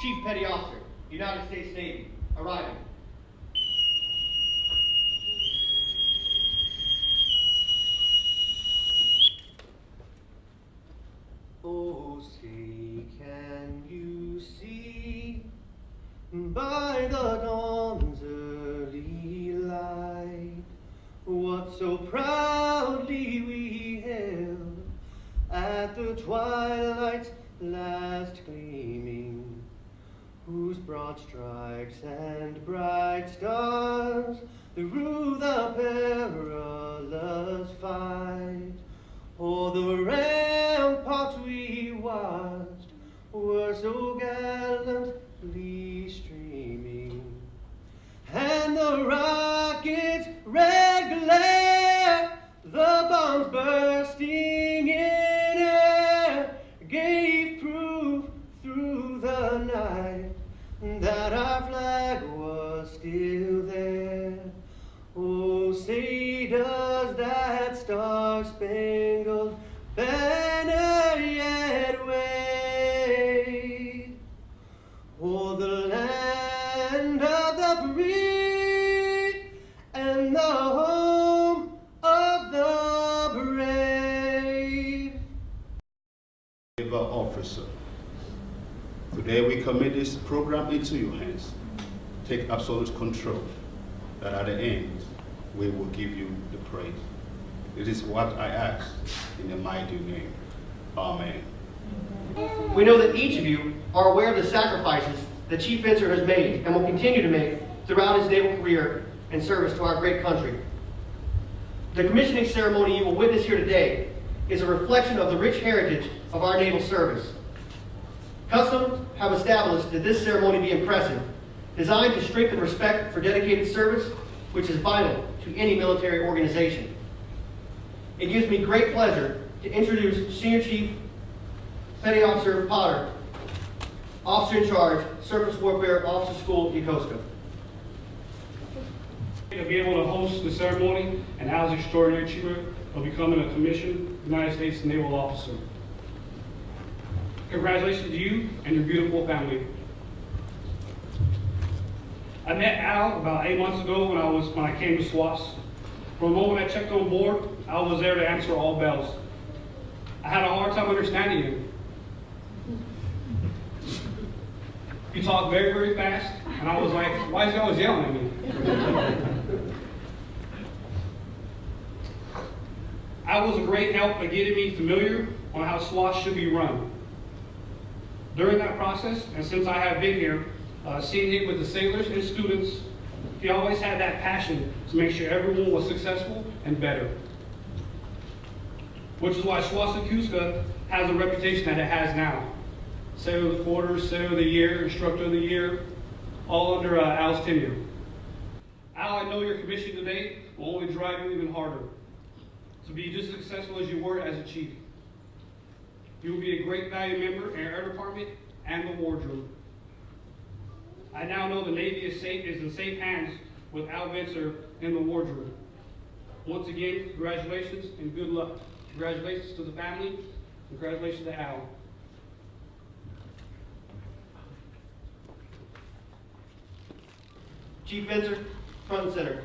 Chief Petty Officer, United States Navy, arriving. Oh, say, can you see by the dawn's early light what so proudly we hailed at the twilight's last gleaming, whose broad stripes and bright stars through the perilous fight o'er the ramparts we watched were so gallantly streaming, and the rocket's red glare, the bombs bursting in air, gave proof through the night that our flag was still there. Oh, say does that star-spangled banner yet wave o'er the land of the free and the home of the brave? Officer, today we commit this program into your hands. Take absolute control, that at the end we will give you the praise. It is what I ask in the mighty name. Amen. We know that each of you are aware of the sacrifices that Chief Vencer has made and will continue to make throughout his naval career and service to our great country. The commissioning ceremony you will witness here today is a reflection of the rich heritage of our naval service. Customs have established that this ceremony be impressive, designed to strengthen respect for dedicated service, which is vital to any military organization. It gives me great pleasure to introduce Senior Chief Petty Officer Potter, Officer in Charge, Surface Warfare Officer School, Yokosuka. To be able to host the ceremony and Al's extraordinary achievement of becoming a commissioned United States Naval Officer. Congratulations to you and your beautiful family. I met Al about 8 months ago when I came to SWATs. From the moment I checked on board, I was there to answer all bells. I had a hard time understanding him. He talked very, very fast, and I was like, why is he always yelling at me? Al was a great help in getting me familiar on how SWAT should be run. During that process, and since I have been here, seeing him with the sailors and students, he always had that passion to make sure everyone was successful and better. Which is why SWAT Yokosuka has the reputation that it has now. Sailor of the Quarter, Sailor of the Year, Instructor of the Year, all under Al's tenure. Al, I know your commission today will only drive you even harder to be just as successful as you were as a chief. You will be a great valued member in our air department and the wardroom. I now know the Navy is in safe hands with Al Vencer in the wardroom. Once again, congratulations and good luck. Congratulations to the family. Congratulations to Al. Chief Vencer, front and center.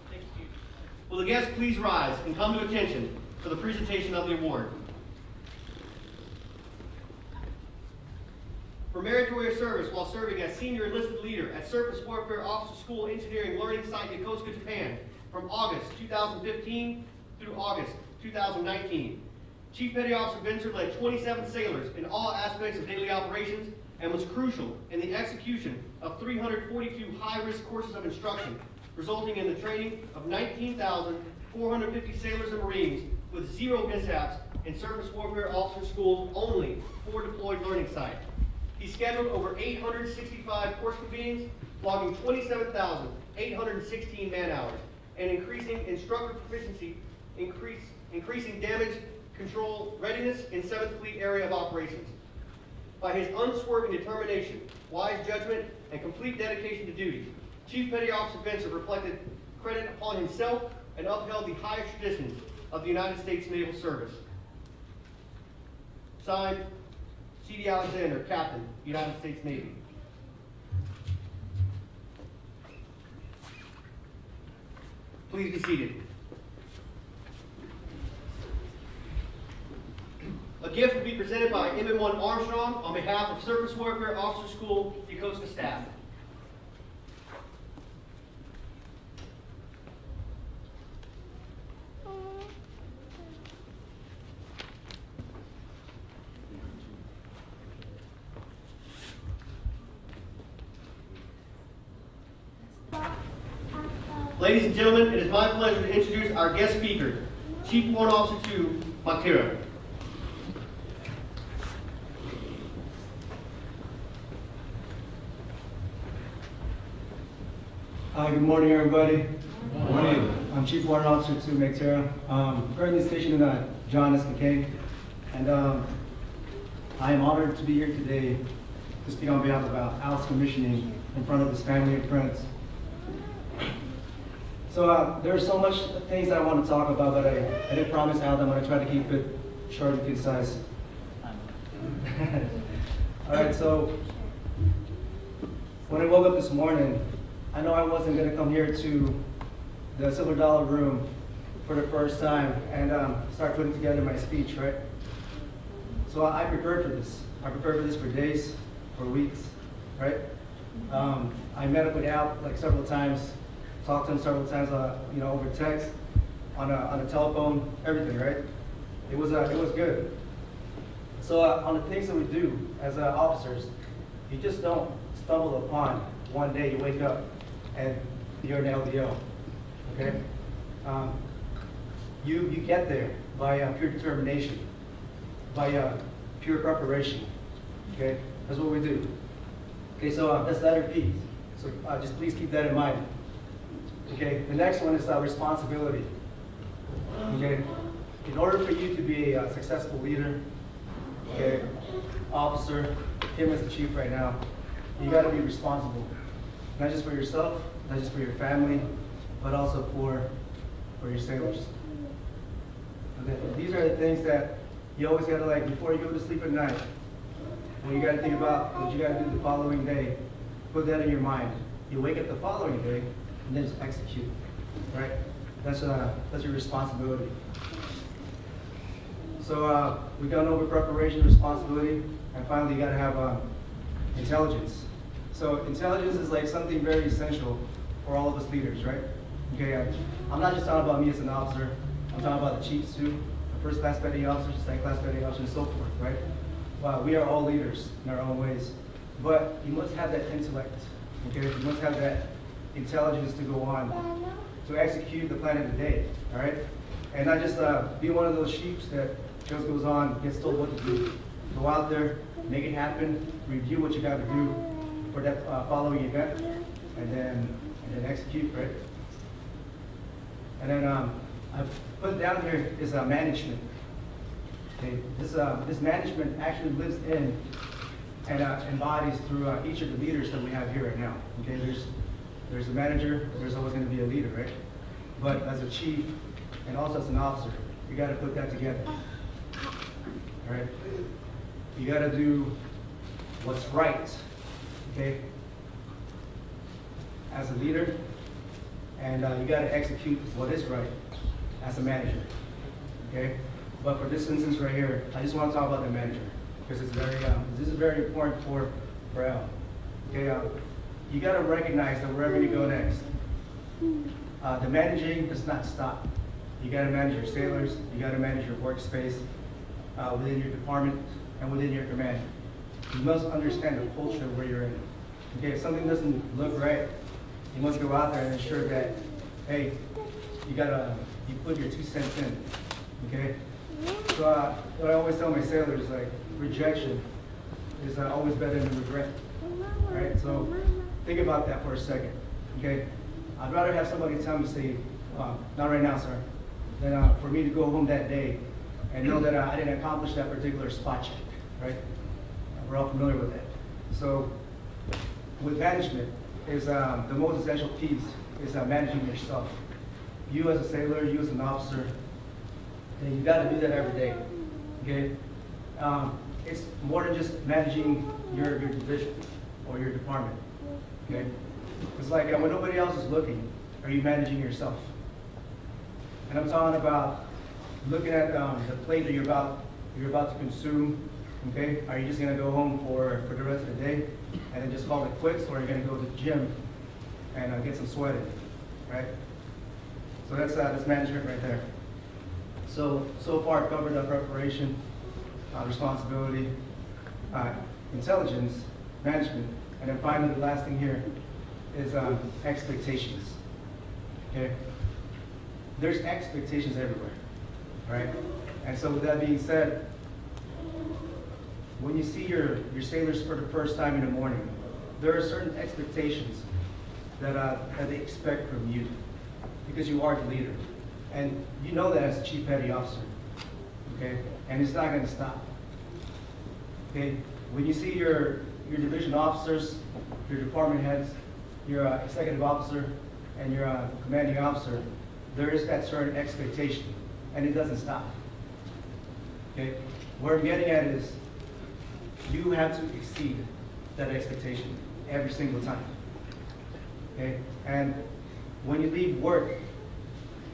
Thank you. Will the guests please rise and come to attention for the presentation of the award? For meritorious service while serving as Senior Enlisted Leader at Surface Warfare Officer School Engineering Learning Site, Yokosuka, Japan, from August 2015 through August 2019. Chief Petty Officer Vencer led 27 sailors in all aspects of daily operations and was crucial in the execution of 342 high-risk courses of instruction, resulting in the training of 19,450 sailors and Marines with 0 mishaps in Surface Warfare Officer School's only 4 deployed learning sites. He scheduled over 865 course convenings, logging 27,816 man-hours, and increasing instructor proficiency, increasing damage control readiness in 7th Fleet area of operations. By his unswerving determination, wise judgment, and complete dedication to duty, Chief Petty Officer Vencer reflected credit upon himself and upheld the highest traditions of the United States Naval Service. Signed, C.D. Alexander, Captain, United States Navy. Please be seated. A gift will be presented by MM1 Armstrong on behalf of Surface Warfare Officer School, Yokosuka staff. Ladies and gentlemen, it is my pleasure to introduce our guest speaker, Chief Warrant Officer 2, Matira. Hi, good morning, everybody. Good morning. I'm Chief Warrant Officer 2, Matera. Currently stationed in John S. McCain, and I am honored to be here today to speak on behalf of Vencer Commissioning in front of his family and friends. So there's so much things that I want to talk about, but I did promise Al that I'm going to try to keep it short and concise. All right, so when I woke up this morning, I know I wasn't going to come here to the Silver Dollar Room for the first time and start putting together my speech, right? So I prepared for this. I prepared for this for days, for weeks, right? I met up with Al like several times, talked to him several times, over text, on a telephone, everything, right? It was good. So on the things that we do as officers, you just don't stumble upon one day you wake up and you're an LDO, okay? You get there by pure determination, by pure preparation, okay? That's what we do. Okay, so that's letter P. So just please keep that in mind. Okay, the next one is responsibility. Okay, in order for you to be a successful leader, okay, officer, him as the chief right now, you got to be responsible, not just for yourself, not just for your family, but also for your sailors. Okay, these are the things that you always got to, before you go to sleep at night, when you got to think about what you got to do the following day, put that in your mind. You wake up the following day and then just execute, right? That's your responsibility. So we've gone over preparation, responsibility, and finally you got to have intelligence. So intelligence is like something very essential for all of us leaders, right? Okay, I'm not just talking about me as an officer. I'm talking about the chiefs too, the first class petty officers, second class petty officers, and so forth, right? We are all leaders in our own ways, but you must have that intellect. Okay, you must have that intelligence to go on to execute the plan of the day. All right, and not just be one of those sheeps that just goes on, gets told what to do. Go out there, make it happen, review what you got to do for that following event, and then execute, right? And then I put down here is management. Okay, this management actually lives in and embodies through each of the leaders that we have here right now. Okay, there's a manager, there's always going to be a leader, right? But as a chief and also as an officer, you got to put that together. All right, you got to do what's right. Okay, as a leader, and you got to execute what is right as a manager. Okay, but for this instance right here, I just want to talk about the manager because it's very this is very important for Al. Okay, you got to recognize that wherever you go next, the managing does not stop. You got to manage your sailors. You got to manage your workspace within your department and within your command. You must understand the culture where you're in. Okay, if something doesn't look right, you must go out there and ensure that, hey, you put your 2 cents in. Okay. So what I always tell my sailors is like rejection is always better than regret. All right. So think about that for a second. Okay. I'd rather have somebody tell me, say, not right now, sir, than for me to go home that day and know that I didn't accomplish that particular spot check. Right. We're all familiar with that. So with management is the most essential piece is managing yourself. You as a sailor, you as an officer, and you got to do that every day. Okay. it's more than just managing your division or your department, okay? It's like when nobody else is looking, are you managing yourself? And I'm talking about looking at the plate that you're about to consume, okay? Are you just gonna go home for the rest of the day and then just call it quits, or are you gonna go to the gym and get some sweat in, right? So that's management right there. So far I've covered preparation, responsibility, intelligence, management, and then finally the last thing here is expectations, okay? There's expectations everywhere, right? And so with that being said, when you see your sailors for the first time in the morning, there are certain expectations that they expect from you because you are the leader. And you know that as the Chief Petty Officer, okay? And it's not gonna stop, okay? When you see your division officers, your department heads, your executive officer, and your commanding officer, there is that certain expectation, and it doesn't stop, okay? What I'm getting at is you have to exceed that expectation every single time, okay? And when you leave work,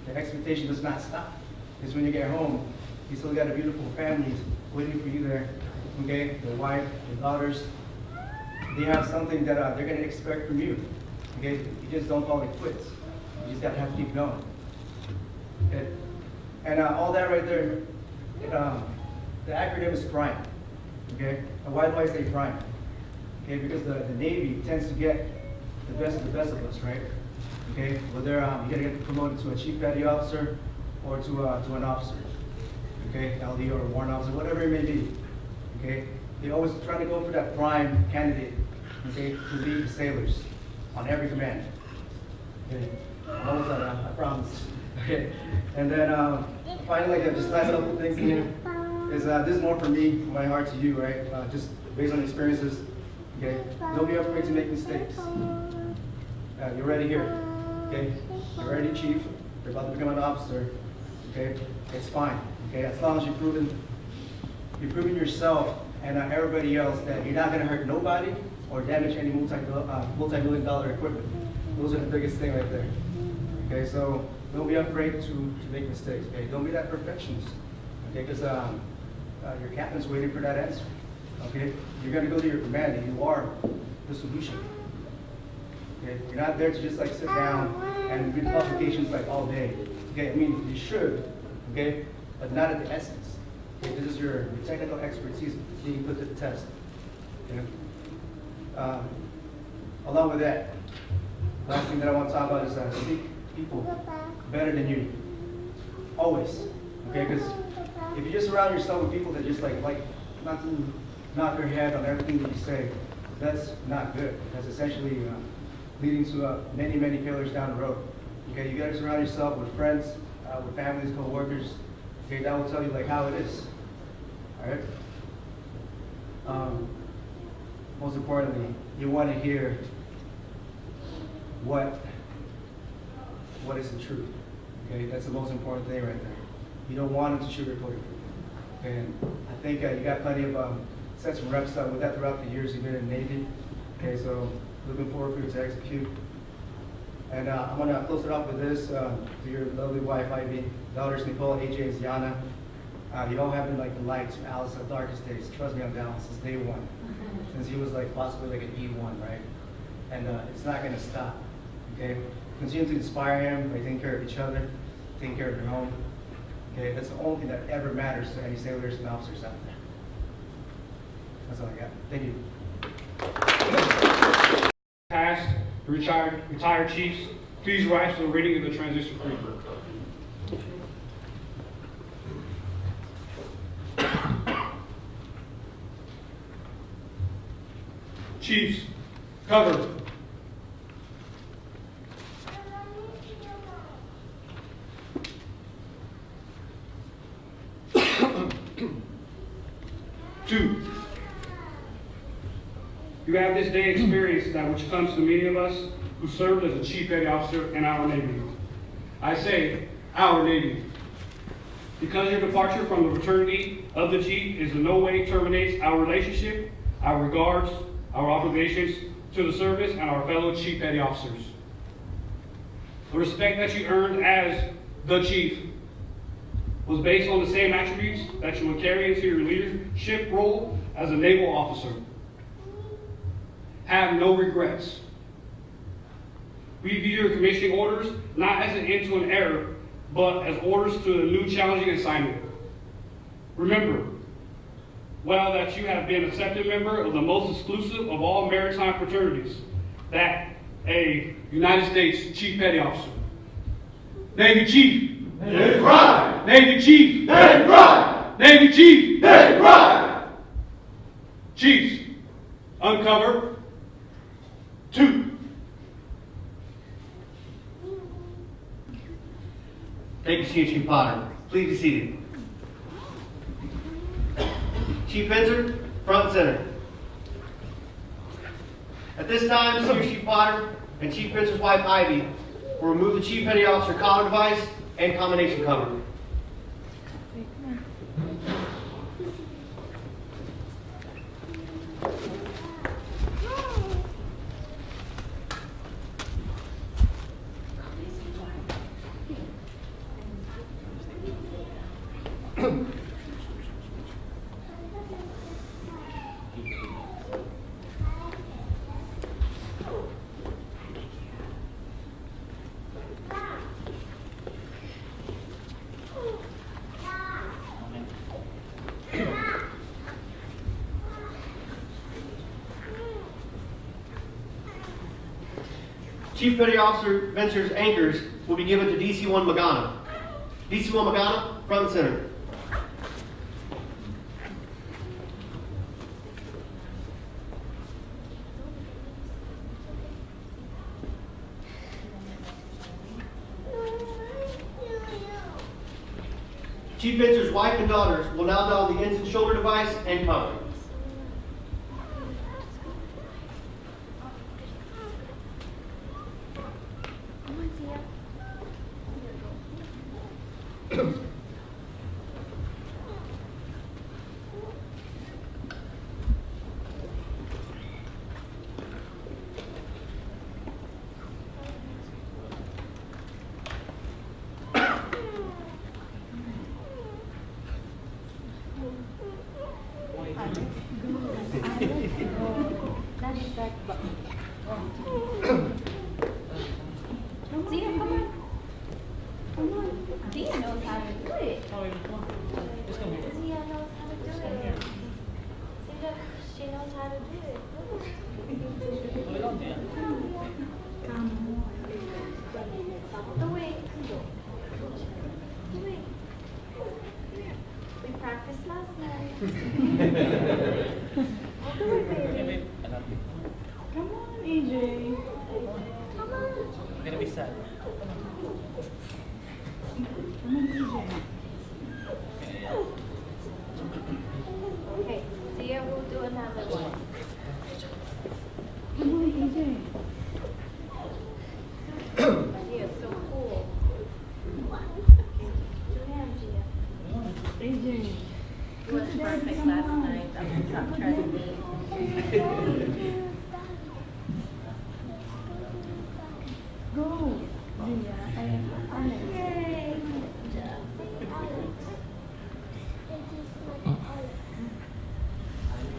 the expectation does not stop. Because when you get home, you still got a beautiful family waiting for you there, okay? Your wife, your daughters, they have something that they're gonna expect from you, okay? You just don't call it quits. You just gotta have to keep going, okay? And all that right there, the acronym is PRIME, okay? And why do I say PRIME? Okay, because the Navy tends to get the best of us, right? Okay, whether you gotta get promoted to a Chief Petty Officer or to an officer, okay, LD or warrant officer, whatever it may be, okay. They always try to go for that prime candidate, okay, to lead the sailors on every command. Okay, almost I promise. Okay, and then finally, just last couple things in here is this is more for me, my heart to you, right? Just based on experiences. Okay, don't be afraid to make mistakes. You're ready here. Okay, you're ready, Chief. You're about to become an officer. Okay, it's fine. Okay, as long as you've proven yourself and everybody else that you're not going to hurt nobody or damage any multi-million-dollar equipment. Those are the biggest thing right there. Okay, so don't be afraid to make mistakes. Okay, don't be that perfectionist. Okay, because your captain's waiting for that answer. Okay, you're going to go to your commander. You are the solution. Okay, you're not there to just like sit down and read publications like all day. Okay, I mean you should. Okay, but not at the essence. Okay, this is your technical expertise being put to the test. Okay? Along with that, last thing that I want to talk about is seek people better than you. Always. Okay, because if you just surround yourself with people that just like not to knock your head on everything that you say, that's not good. That's essentially leading to many failures down the road. Okay, you got to surround yourself with friends, with families, co-workers. Okay, that will tell you like how it is. All right. Most importantly, you want to hear what is the truth. Okay, that's the most important thing right there. You don't want them to sugarcoat it. And I think you got plenty of sets and reps with that throughout the years you've been in the Navy. Okay, so looking forward for you to execute. And I'm going to close it off with this to your lovely wife, Ivy, daughters, Nicole, AJ, and Ziana. You all have been like the lights from Alice at darkest days. Trust me on that one since day one. Since he was like possibly like an E1, right? And it's not going to stop. Okay? Continue to inspire him by taking care of each other, taking care of your home. Okay? That's the only thing that ever matters to any sailors and officers out there. That's all I got. Thank you. Past, retired chiefs, please rise for the reading of the transition creed. Chiefs, cover. Two, you have this day experienced that which comes to many of us who served as a Chief Petty Officer in our Navy. I say, our Navy. Because your departure from the fraternity of the chief is in no way terminates our relationship, our regards, our obligations to the service, and our fellow chief petty officers. The respect that you earned as the chief was based on the same attributes that you would carry into your leadership role as a naval officer. Have no regrets. We view your commissioning orders not as an end to an era, but as orders to a new challenging assignment. Remember, well, that you have been accepted member of the most exclusive of all maritime fraternities, that a United States Chief Petty Officer. Navy Chief. Navy pride! Navy Chief. Navy pride! Navy Chief. Navy pride! Chiefs, uncover 2. Thank you, Chief Potter. Please be seated. Chief Vencer, front and center. At this time, Senior Chief Potter and Chief Vencer's wife, Ivy, will remove the Chief Petty Officer collar device and combination cover. Chief Petty Officer Vencer's anchors will be given to DC-1 Magana. DC-1 Magana, front and center. Chief Vencer's wife and daughters will now don the Ensign shoulder device and cover. Dia knows how to do it. Dia knows how to do it. See, look, she knows how to do it. Do it. Do it. We practiced last night. Do it, baby. Come on, AJ. Come on. I'm gonna be sad. Okay, Zia will do another one. Come on, AJ. Zia, so cool. Two hands, Zia. AJ. You was perfect last night. Trust me. Go. Zia, Alex. Yay.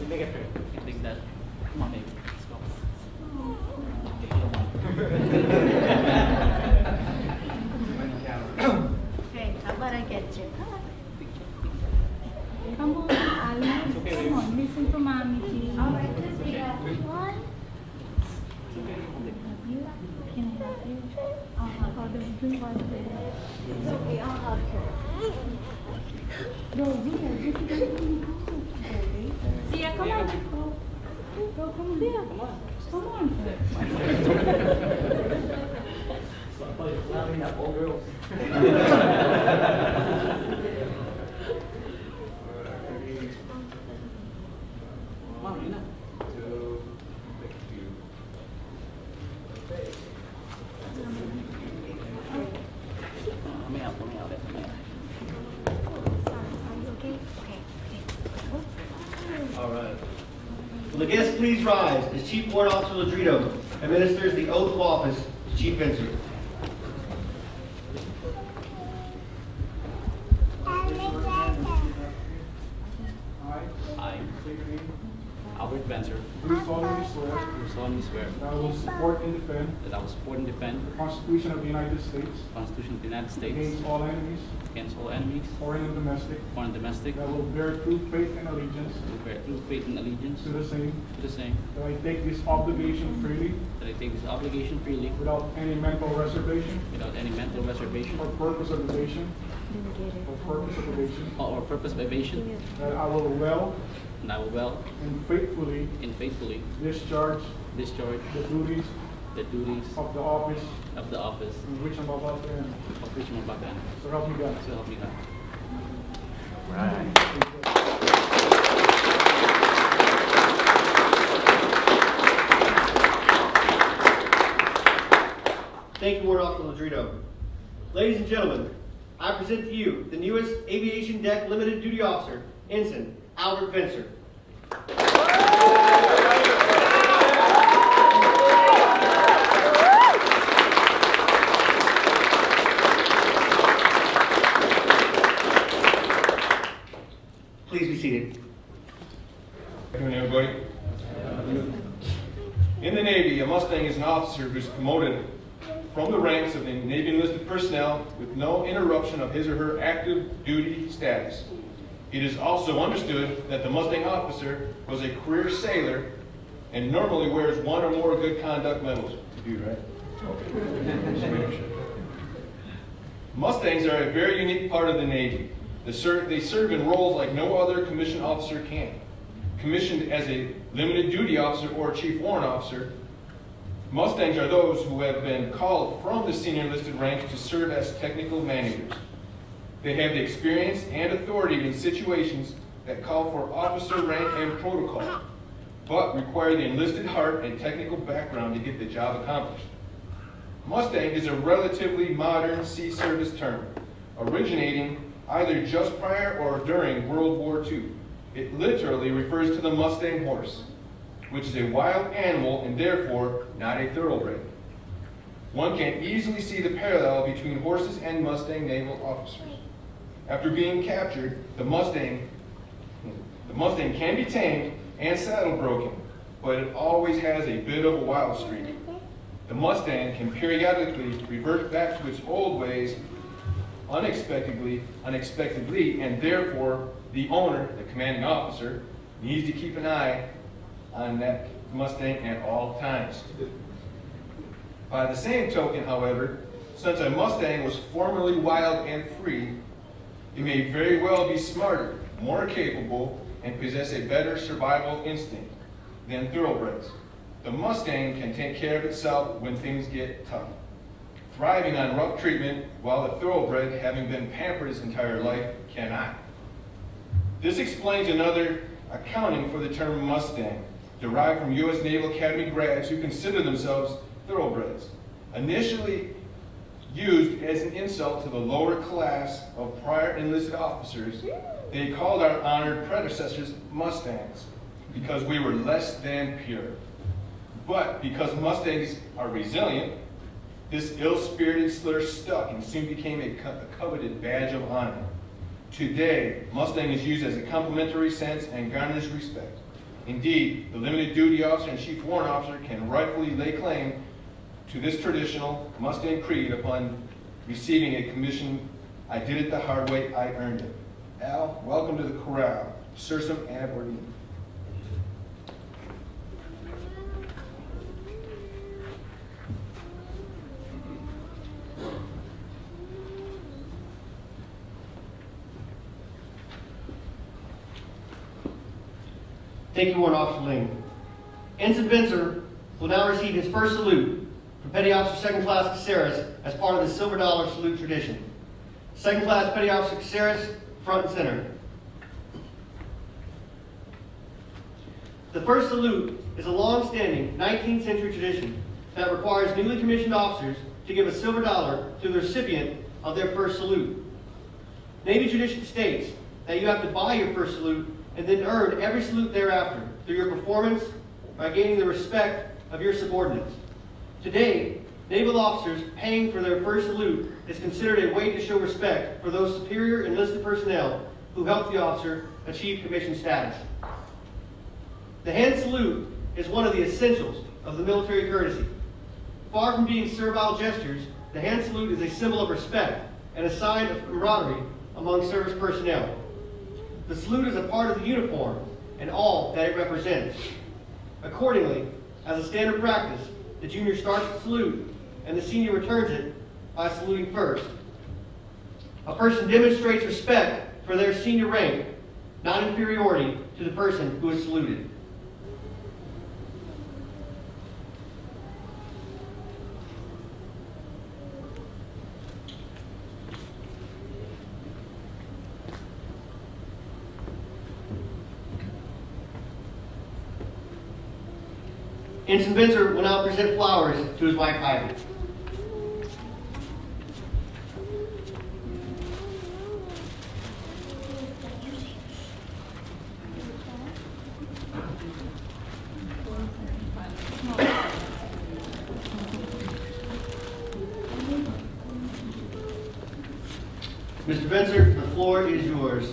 You make it fair. You think that? Come on, baby. Let's go. Okay, how about I get you? Come on, Alex. Come on, listen to mommy, please. All right, Zia. One. Can I help you? I'll help you. Do what there. It's okay, I'll help her. Go, Zia. This is the Zia, come on. Go, come on. Zia. Come on. Allowing that old girls. Mom, you know. Let me out. Sorry, are you okay? Okay. Will the guests please rise as Chief Warrant Officer Ladrito administers the oath of office to Chief Vencer. I, Albert Vencer, Do solemnly swear do solemnly swear that I will support and defend that I will support and defend the Constitution of the United States the Constitution of the United States against all enemies, against all enemies, foreign and domestic, foreign and domestic, that I will bear true faith and allegiance to bear true faith and allegiance to the same, to the same, that I take this obligation freely that I take this obligation freely without any mental reservation without any mental reservation or purpose of evasion, or purpose of evasion, that I will well and I will well and faithfully and faithfully discharge discharge the duties the duties of the office of the office in which I'm about to enter. of which I'm about to enter. So help me God. So help me God. Thank you, Warrant Officer Ladrito. Ladies and gentlemen, I present to you the newest Aviation Deck Limited Duty Officer, Ensign Albert Vencer. Please be seated. Good afternoon, everybody. In the Navy, a Mustang is an officer who's promoted from the ranks of the Navy enlisted personnel with no interruption of his or her active duty status. It is also understood that the Mustang officer was a career sailor and normally wears one or more good conduct medals. You do, right? Okay. Just making sure. Mustangs are a very unique part of the Navy. They serve in roles like no other commissioned officer can. Commissioned as a limited duty officer or chief warrant officer, Mustangs are those who have been called from the senior enlisted ranks to serve as technical managers. They have the experience and authority in situations that call for officer rank and protocol, but require the enlisted heart and technical background to get the job accomplished. Mustang is a relatively modern sea service term, originating either just prior or during World War II. It literally refers to the Mustang horse, which is a wild animal and therefore not a thoroughbred. One can easily see the parallel between horses and Mustang naval officers. After being captured, the Mustang can be tamed and saddle broken, but it always has a bit of a wild streak. The Mustang can periodically revert back to its old ways unexpectedly, and therefore the owner, the commanding officer, needs to keep an eye on that Mustang at all times. By the same token, however, since a Mustang was formerly wild and free, it may very well be smarter, more capable, and possess a better survival instinct than thoroughbreds. The Mustang can take care of itself when things get tough, thriving on rough treatment, while the thoroughbred, having been pampered his entire life, cannot. This explains another accounting for the term Mustang, derived from U.S. Naval Academy grads who consider themselves thoroughbreds. Initially used as an insult to the lower class of prior enlisted officers, they called our honored predecessors Mustangs because we were less than pure. But because Mustangs are resilient, this ill-spirited slur stuck and soon became a coveted badge of honor. Today, Mustang is used as a complimentary sense and garners respect. Indeed, the limited duty officer and chief warrant officer can rightfully lay claim to this traditional Mustang creed upon receiving a commission. I did it the hard way, I earned it. Al, welcome to the corral. Sursum ad ordim. Thank you, Warrant Officer Ling. Ensign Vencer will now receive his first salute from Petty Officer Second Class Caceres as part of the Silver Dollar Salute tradition. Second Class Petty Officer Caceres, front and center. The first salute is a long-standing 19th century tradition that requires newly commissioned officers to give a silver dollar to the recipient of their first salute. Navy tradition states that you have to buy your first salute and then earn every salute thereafter through your performance by gaining the respect of your subordinates. Today, naval officers paying for their first salute is considered a way to show respect for those superior enlisted personnel who helped the officer achieve commission status. The hand salute is one of the essentials of the military courtesy. Far from being servile gestures, the hand salute is a symbol of respect and a sign of camaraderie among service personnel. The salute is a part of the uniform and all that it represents. Accordingly, as a standard practice, the junior starts the salute and the senior returns it by saluting first. A person demonstrates respect for their senior rank, not inferiority to the person who is saluted. Ensign Vencer will now present flowers to his wife, Ivy. Mr. Vencer, the floor is yours.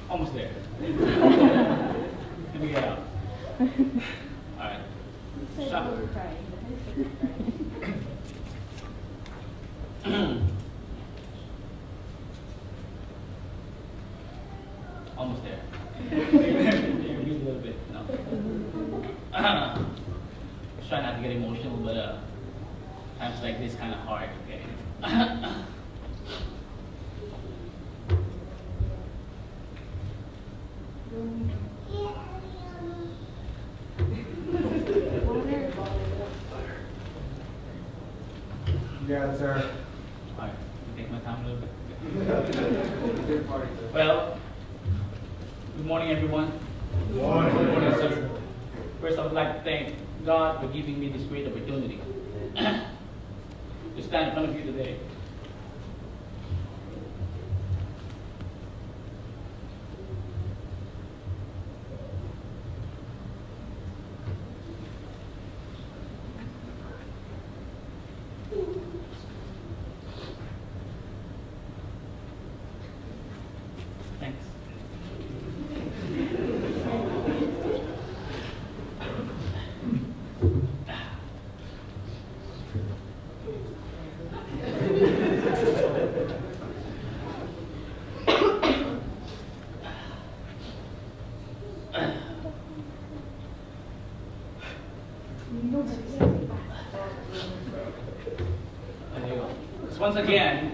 Almost there. Let me get out. Alright. Shut. Almost there. Maybe a little bit. No. Try not to get emotional, but times like this kind of hard. Okay. Yeah, sir. Alright, take my time a little bit. Well, good morning, everyone. Good morning. Good morning, sir. First, I would like to thank God for giving me this great opportunity to stand in front of you today. Thanks. There you go. So once again,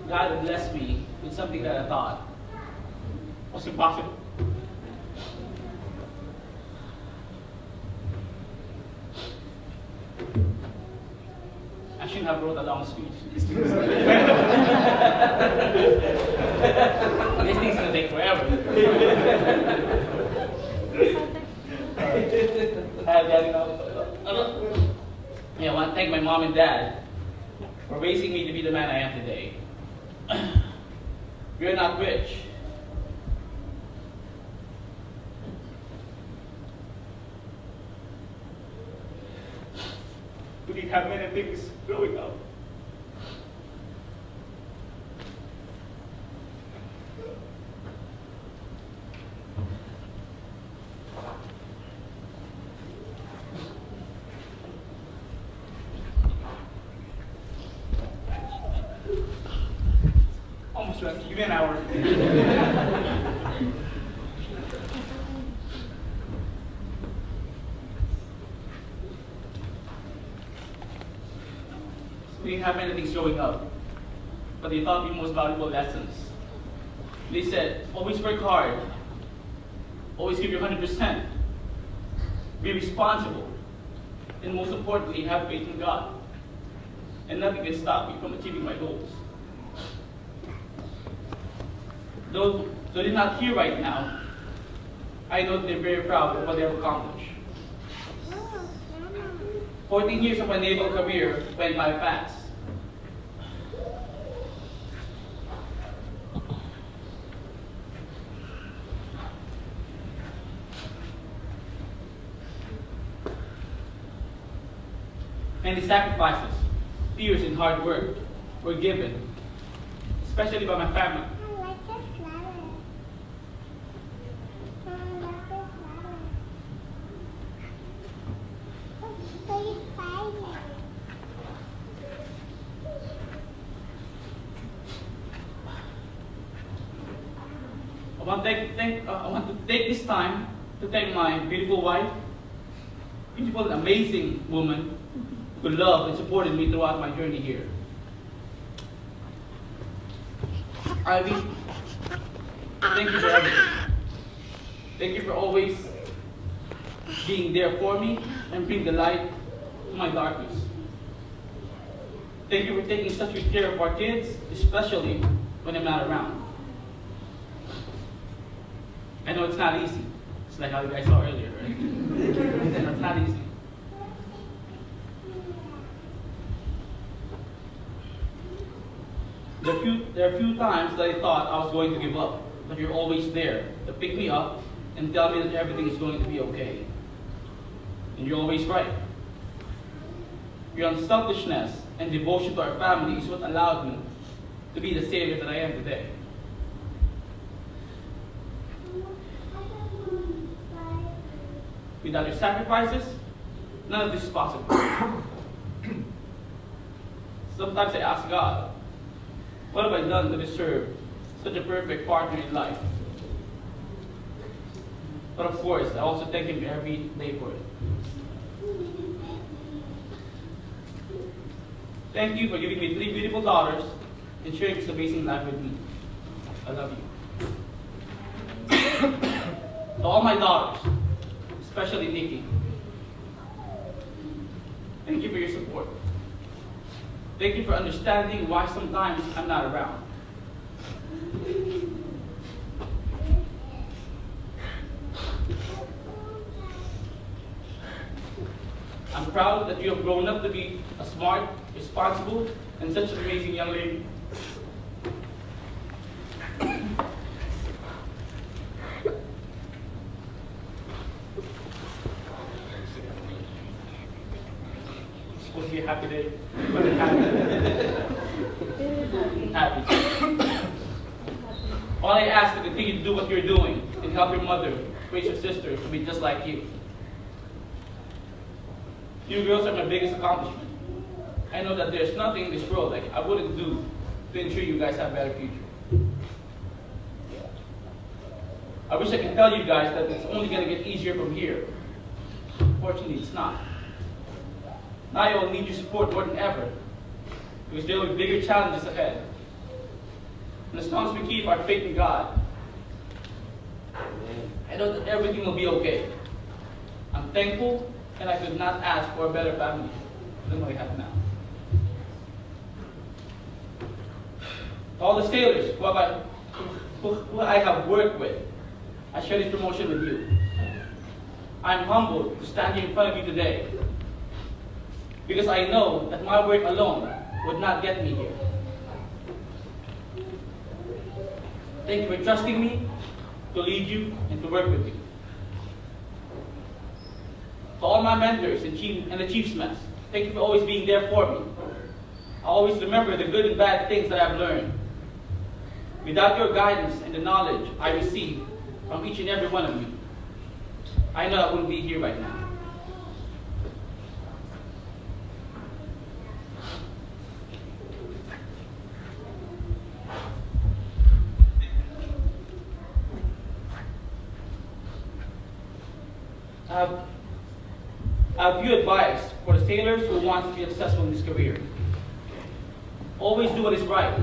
God blessed me with something that I thought was impossible. I shouldn't have wrote a long speech. This thing's gonna take forever. Yeah, I want to thank my mom and dad for raising me to be the man I am today. We're not rich. We didn't have many things growing up. Almost ready. Give me an hour. We didn't have many things growing up, but they taught me most valuable lessons. They said, always work hard, Always give your 100%. Be responsible. And most importantly, have faith in God. And nothing can stop me from achieving my goals. Though they're not here right now, I know they're very proud of what they have accomplished. 14 years of my naval career went by fast. Many sacrifices, tears, and hard work were given, especially by my family. I want to take this time to thank my beautiful wife, beautiful and amazing woman who loved and supported me throughout my journey here. Ivy, thank you for everything. Thank you for always being there for me and bring the light to my darkness. Thank you for taking such good care of our kids, especially when I'm not around. I know it's not easy. It's like how you guys saw earlier, right? It's not easy. There are a few times that I thought I was going to give up, but you're always there to pick me up and tell me that everything is going to be okay. And you're always right. Your unselfishness and devotion to our family is what allowed me to be the savior that I am today. Without your sacrifices, none of this is possible. Sometimes I ask God, what have I done to deserve such a perfect partner in life? But of course, I also thank Him every day for it. Thank you for giving me 3 beautiful daughters and sharing this amazing life with me. I love you. To all my daughters, especially Nikki, thank you for your support. Thank you for understanding why sometimes I'm not around. I'm proud that you have grown up to be a smart, responsible, and such an amazing young lady. It's supposed to be a happy day. But it's happy. All I ask is to continue to do what you're doing and help your mother raise your sister to be just like you. You girls are my biggest accomplishment. I know that there's nothing in this world that I wouldn't do to ensure you guys have a better future. I wish I could tell you guys that it's only going to get easier from here. Fortunately, it's not. Now I will need your support more than ever, because there will be bigger challenges ahead. And as long as we keep our faith in God, I know that everything will be okay. I'm thankful, and I could not ask for a better family than what I have now. To all the sailors who I have worked with, I share this promotion with you. I'm humbled to stand here in front of you today, because I know that my work alone would not get me here. Thank you for trusting me to lead you and to work with you. To all my mentors and the Chief's Mess, thank you for always being there for me. I always remember the good and bad things that I've learned. Without your guidance and the knowledge I received from each and every one of you, I know I wouldn't be here right now. I have few advice for the sailors who want to be successful in this career. Always do what is right.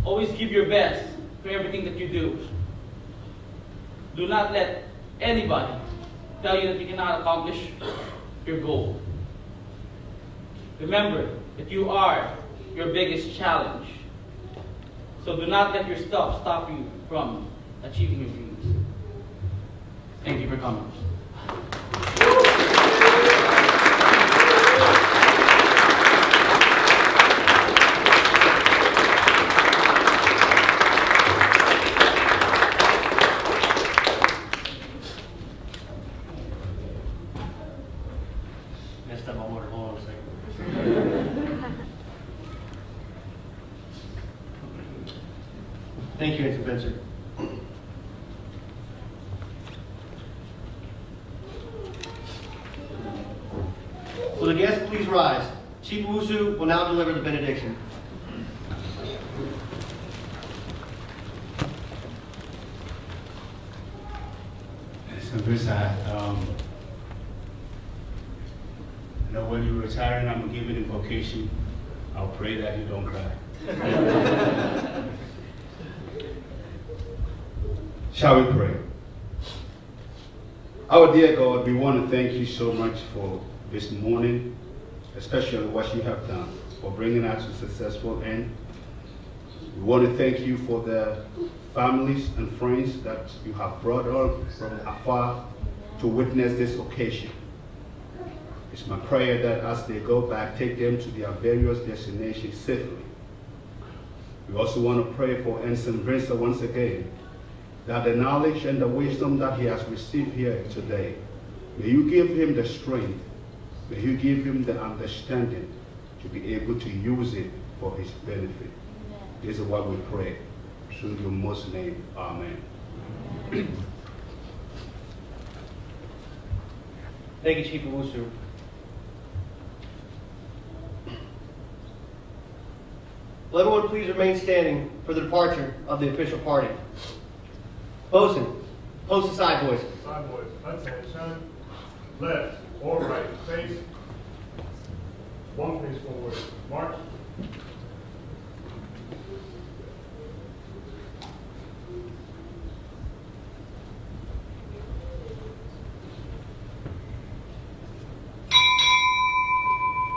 Always give your best for everything that you do. Do not let anybody tell you that you cannot accomplish your goal. Remember that you are your biggest challenge. So do not let your stuff stop you from achieving your dreams. Thank you for coming. Messed up my order. Hold on a second. Thank you, Ensign Vencer. Will the guests please rise? Chief Wusu will now deliver the benediction. Ensign Vencer, I know when you retire and I'm giving invocation, I'll pray that you don't cry. Shall we pray? Our dear God, we want to thank you so much for this morning, especially what you have done, for bringing us to a successful end. We want to thank you for the families and friends that you have brought on from afar to witness this occasion. It's my prayer that as they go back, take them to their various destinations safely. We also want to pray for Ensign Vencer once again, that the knowledge and the wisdom that he has received here today, may you give him the strength, may you give him the understanding to be able to use it for his benefit. This is what we pray. Through your most name, amen. Thank you, Chief Wusu. Will everyone please remain standing for the departure of the official party? Bosun, post aside, boys. Side boys, attention. Left or right, face. One face forward. March.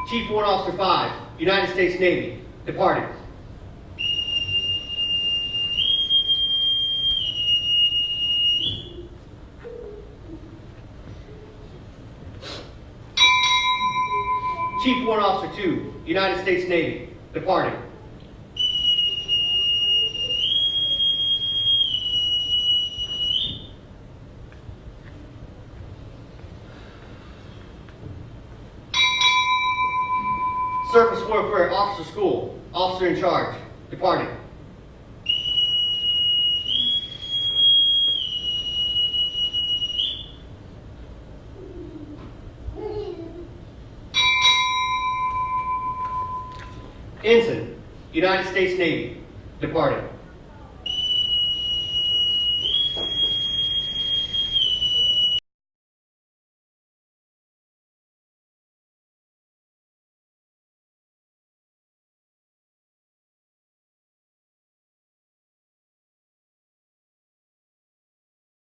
Chief Warrant Officer 5, United States Navy, departing. Chief Warrant Officer 2, United States Navy, departing. Surface Warfare Officer School, officer in charge, departing. Ensign, United States Navy, departing.